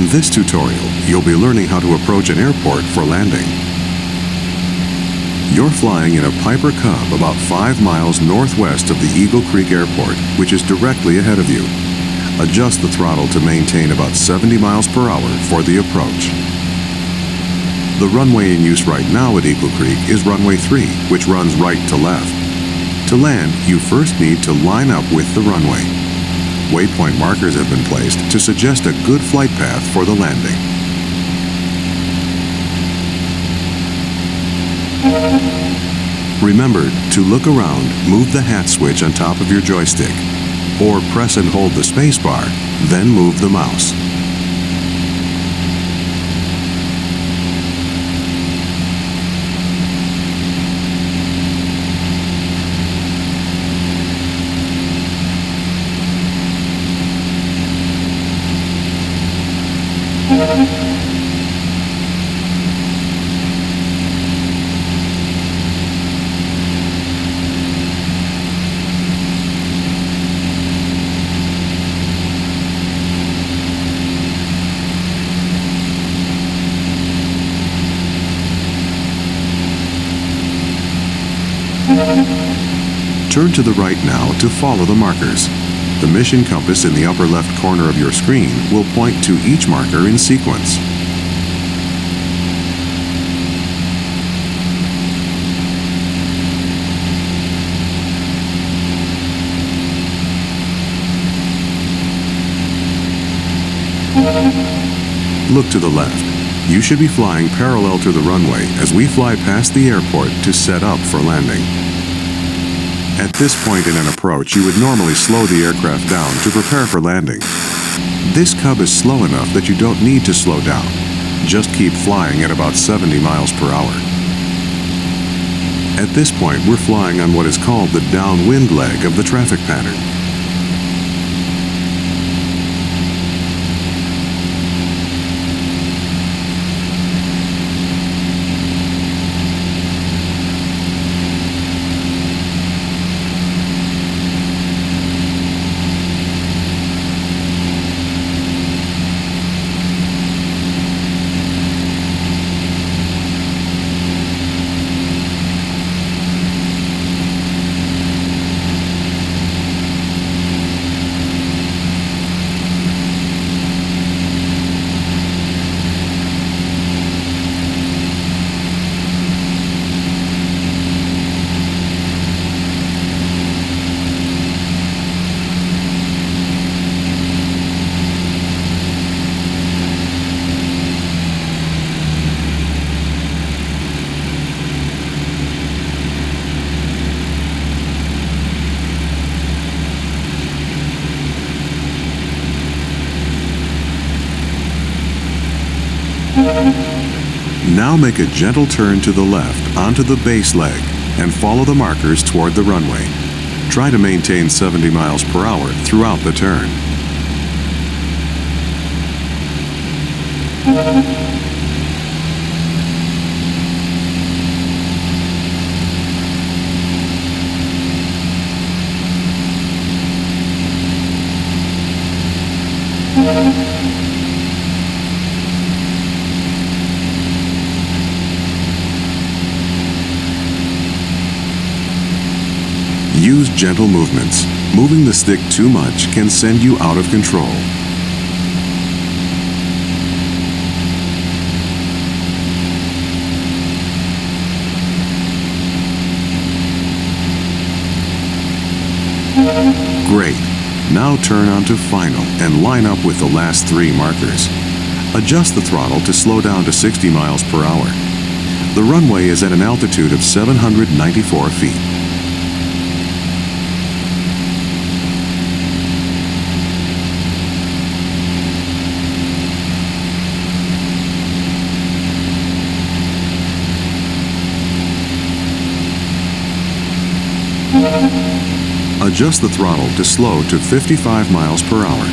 In this tutorial, you'll be learning how to approach an airport for landing. You're flying in a Piper Cub about 5 miles northwest of the Eagle Creek Airport, which is directly ahead of you. Adjust the throttle to maintain about 70 miles per hour for the approach. The runway in use right now at Eagle Creek is runway 3, which runs right to left. To land, you first need to line up with the runway. Waypoint markers have been placed to suggest a good flight path for the landing. Remember to look around, move the hat switch on top of your joystick, or press and hold the space bar, then move the mouse. Turn to the right now to follow the markers. The mission compass in the upper left corner of your screen will point to each marker in sequence. Look to the left. You should be flying parallel to the runway as we fly past the airport to set up for landing. At this point in an approach, you would normally slow the aircraft down to prepare for landing. This Cub is slow enough that you don't need to slow down. Just keep flying at about 70 miles per hour. At this point, we're flying on what is called the downwind leg of the traffic pattern. Now make a gentle turn to the left onto the base leg and follow the markers toward the runway. Try to maintain 70 miles per hour throughout the turn. Use gentle movements. Moving the stick too much can send you out of control. Great. Now turn onto final and line up with the last 3 markers. Adjust the throttle to slow down to 60 miles per hour. The runway is at an altitude of 794 feet. Adjust the throttle to slow to 55 miles per hour.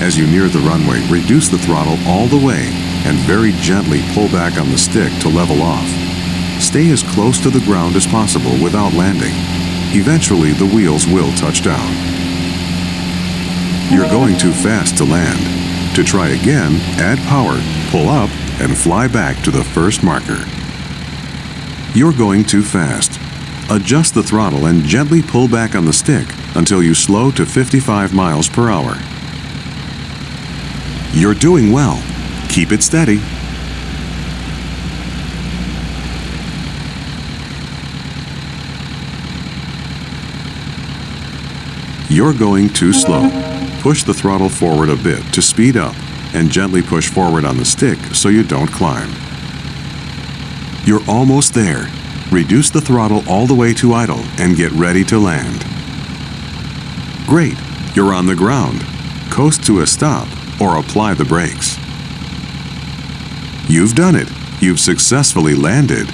As you near the runway, reduce the throttle all the way and very gently pull back on the stick to level off. Stay as close to the ground as possible without landing. Eventually, the wheels will touch down. You're going too fast to land. To try again, add power, pull up, and fly back to the first marker. You're going too fast. Adjust the throttle and gently pull back on the stick until you slow to 55 miles per hour. You're doing well. Keep it steady. You're going too slow. Push the throttle forward a bit to speed up and gently push forward on the stick so you don't climb. You're almost there. Reduce the throttle all the way to idle and get ready to land. Great, you're on the ground. Coast to a stop or apply the brakes. You've done it. You've successfully landed.